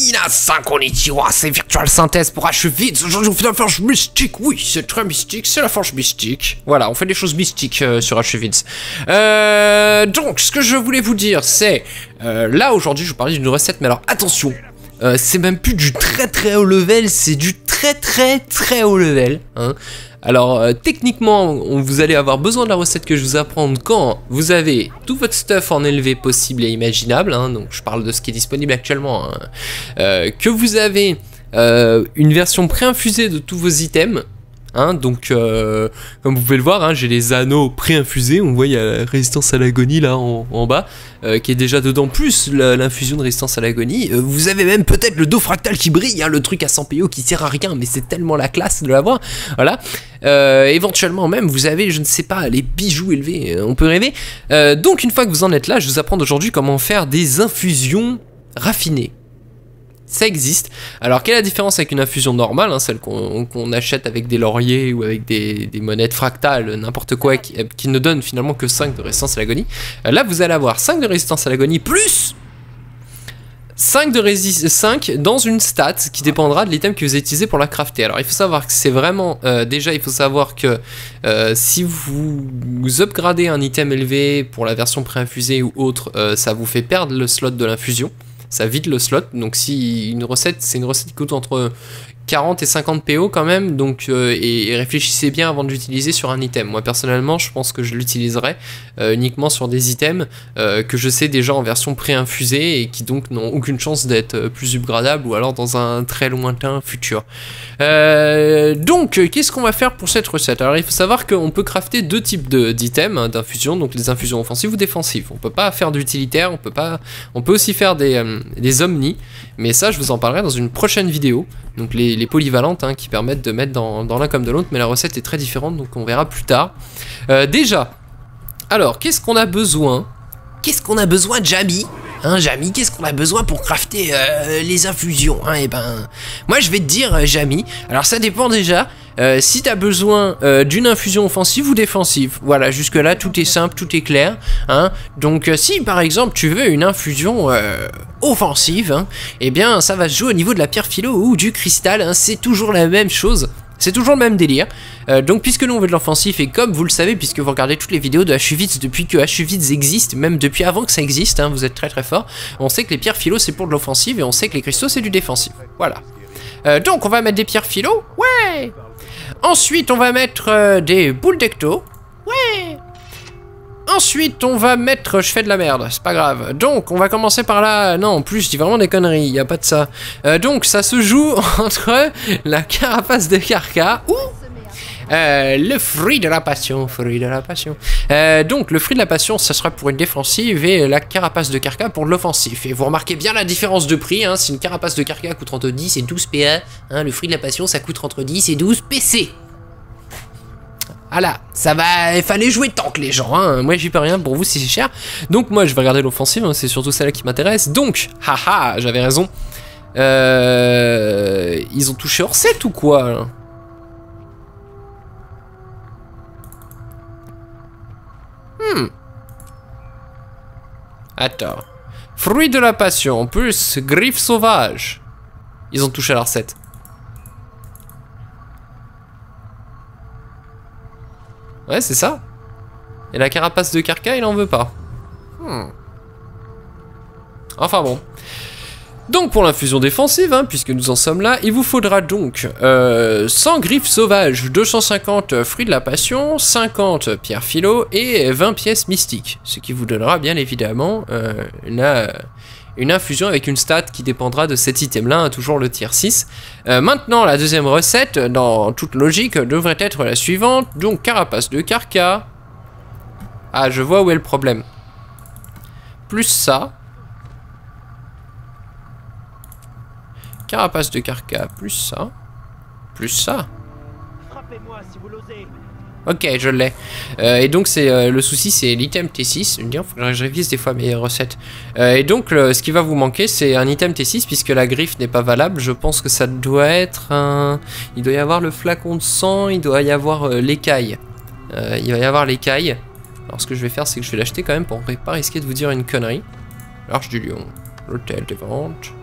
Minasan konnichiwa, c'est Virtual Synthèse pour H8. Aujourd'hui on fait la forge mystique, oui c'est très mystique, c'est la forge mystique. Voilà, on fait des choses mystiques sur H8. Donc ce que je voulais vous dire c'est, là aujourd'hui je vous parlais d'une recette, mais alors attention, c'est même plus du très haut level, c'est du très haut level, hein. Alors techniquement vous allez avoir besoin de la recette que je vous apprends quand vous avez tout votre stuff en élevé possible et imaginable, hein, donc je parle de ce qui est disponible actuellement, hein, que vous avez une version préinfusée de tous vos items, hein, donc comme vous pouvez le voir, hein, j'ai les anneaux préinfusés, on voit il y a la résistance à l'agonie là en bas, qui est déjà dedans, plus l'infusion de résistance à l'agonie. Vous avez même peut-être le dos fractal qui brille, hein, le truc à 100 PO qui sert à rien, mais c'est tellement la classe de l'avoir, voilà. Éventuellement même vous avez, je ne sais pas, les bijoux élevés, on peut rêver. Donc une fois que vous en êtes là, je vous apprends aujourd'hui comment faire des infusions raffinées. Ça existe. Alors quelle est la différence avec une infusion normale, hein, celle qu'on achète avec des lauriers ou avec des monettes fractales, n'importe quoi, qui ne donne finalement que 5 de résistance à l'agonie. Là vous allez avoir 5 de résistance à l'agonie plus 5 dans une stat qui dépendra de l'item que vous utilisez pour la crafter. Alors il faut savoir que c'est vraiment, déjà il faut savoir que si vous upgradez un item élevé pour la version préinfusée ou autre, ça vous fait perdre le slot de l'infusion. Ça vide le slot, donc si une recette, c'est une recette qui coûte entre 40 et 50 PO quand même, donc et réfléchissez bien avant de l'utiliser sur un item. Moi personnellement je pense que je l'utiliserai uniquement sur des items que je sais déjà en version préinfusée et qui donc n'ont aucune chance d'être plus upgradables ou alors dans un très lointain futur. Donc qu'est-ce qu'on va faire pour cette recette? Alors il faut savoir qu'on peut crafter deux types d'items, hein, d'infusions, donc les infusions offensives ou défensives. On peut pas faire d'utilitaire, on peut aussi faire des omnis, mais ça je vous en parlerai dans une prochaine vidéo. Donc les polyvalentes, hein, qui permettent de mettre dans l'un comme de l'autre, mais la recette est très différente, donc on verra plus tard. Déjà, alors qu'est-ce qu'on a besoin? Qu'est-ce qu'on a besoin, Jamy? Hein, Jamy, qu'est-ce qu'on a besoin pour crafter les infusions, hein? Et ben, moi je vais te dire, Jamy, alors ça dépend déjà. Si tu as besoin d'une infusion offensive ou défensive, voilà, jusque là tout est simple, tout est clair, hein. Donc si par exemple tu veux une infusion offensive, hein, eh bien ça va se jouer au niveau de la pierre philo ou du cristal, hein, c'est toujours la même chose. C'est toujours le même délire. Donc puisque nous on veut de l'offensif, et comme vous le savez puisque vous regardez toutes les vidéos de H8 depuis que H8 existe, même depuis avant que ça existe, hein, vous êtes très fort, on sait que les pierres philo c'est pour de l'offensive et on sait que les cristaux c'est du défensif. Voilà. Donc on va mettre des pierres philo, ouais. Ensuite on va mettre des boules d'ecto, ouais. Ensuite on va mettre, je fais de la merde, c'est pas grave. Donc on va commencer par là, non en plus je dis vraiment des conneries, y a pas de ça. Donc ça se joue entre la carapace de Karka ou le fruit de la passion, donc le fruit de la passion ça sera pour une défensive et la carapace de Karka pour l'offensif. Et vous remarquez bien la différence de prix, hein, si une carapace de Karka coûte entre 10 et 12 PA, hein, le fruit de la passion ça coûte entre 10 et 12 PC. Voilà, ça va, il fallait jouer tank les gens, hein. Moi j'y peux rien, pour vous si c'est cher. Donc moi je vais regarder l'offensive, hein, c'est surtout celle-là qui m'intéresse. Donc, haha, j'avais raison. Ils ont touché hors 7 ou quoi là? Attends. Fruit de la passion, plus griffe sauvage. Ils ont touché à leur 7. Ouais, c'est ça. Et la carapace de Karka, il en veut pas. Enfin bon. Donc pour l'infusion défensive, hein, puisque nous en sommes là, il vous faudra donc 100 griffes sauvages, 250 fruits de la passion, 50 pierres philo et 20 pièces mystiques. Ce qui vous donnera bien évidemment une infusion avec une stat qui dépendra de cet item-là, hein, toujours le tier 6. Maintenant, la deuxième recette, dans toute logique, devrait être la suivante. Donc, carapace de Karka. Ah, je vois où est le problème. Plus ça. Carapace de Karka, plus ça. Plus ça. Frappez-moi si vous l'osez. Ok, je l'ai. Et donc c'est le souci, c'est l'item T6. Il faudrait que je révise des fois mes recettes. Et donc ce qui va vous manquer, c'est un item T6 puisque la griffe n'est pas valable. Je pense que ça doit être un... Il doit y avoir le flacon de sang, il doit y avoir l'écaille. Il va y avoir l'écaille. Alors ce que je vais faire, c'est que je vais l'acheter quand même pour ne pas risquer de vous dire une connerie. L'Arche du Lion, l'hôtel des ventes.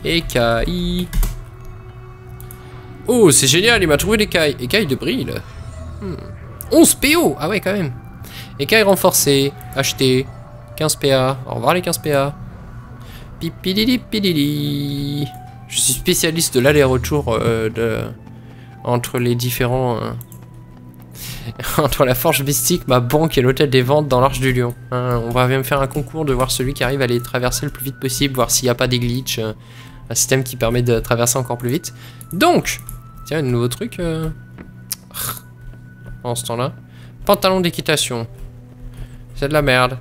Écailles. Oh, c'est génial, il m'a trouvé l'écaille. Écaille de brille. 11 PO. Ah ouais, quand même. Écaille renforcée. Acheté. 15 PA. Au revoir les 15 PA. Pipidili pidili. Je suis spécialiste de l'aller-retour entre les différents... entre la forge mystique, ma banque et l'hôtel des ventes dans l'Arche du Lion. On va même faire un concours de voir celui qui arrive à les traverser le plus vite possible, voir s'il n'y a pas des glitches. Un système qui permet de traverser encore plus vite. Donc, tiens, un nouveau truc. En ce temps-là. Pantalon d'équitation. C'est de la merde.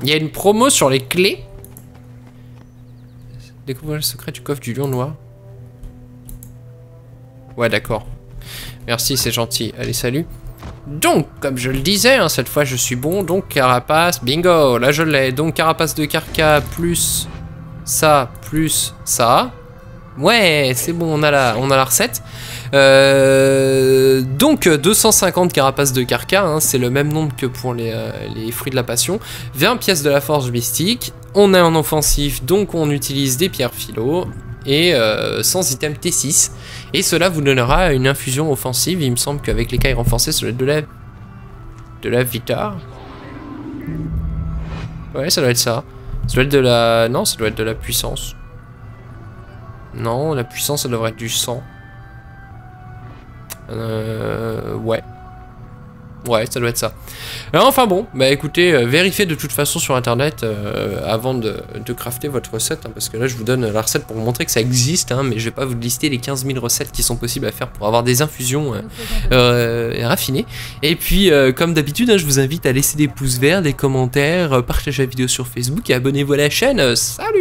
Il y a une promo sur les clés. Découvrir le secret du coffre du lion noir. Ouais, d'accord. Merci, c'est gentil. Allez, salut. Donc, comme je le disais, hein, cette fois je suis bon. Donc, carapace, bingo, là je l'ai. Donc, carapace de carca plus ça, plus ça. Ouais, c'est bon, on a la recette. Donc, 250 carapaces de carca, hein, c'est le même nombre que pour les fruits de la passion. 20 pièces de la forge mystique. On est en offensif, donc on utilise des pierres philo. Et 100 items T6. Et cela vous donnera une infusion offensive. Il me semble qu'avec l'écaille renforcée, ça doit être de la vita. Ouais, ça doit être ça. Ça doit être de la... Non, ça doit être de la puissance. Non, la puissance, ça devrait être du sang. Ouais. Ouais, ça doit être ça. Alors, enfin bon, bah écoutez, vérifiez de toute façon sur internet avant de crafter votre recette, hein, parce que là je vous donne la recette pour vous montrer que ça existe, hein, mais je vais pas vous lister les 15 000 recettes qui sont possibles à faire pour avoir des infusions raffinées. Et puis, comme d'habitude, hein, je vous invite à laisser des pouces verts, des commentaires, partager la vidéo sur Facebook et abonnez-vous à la chaîne. Salut!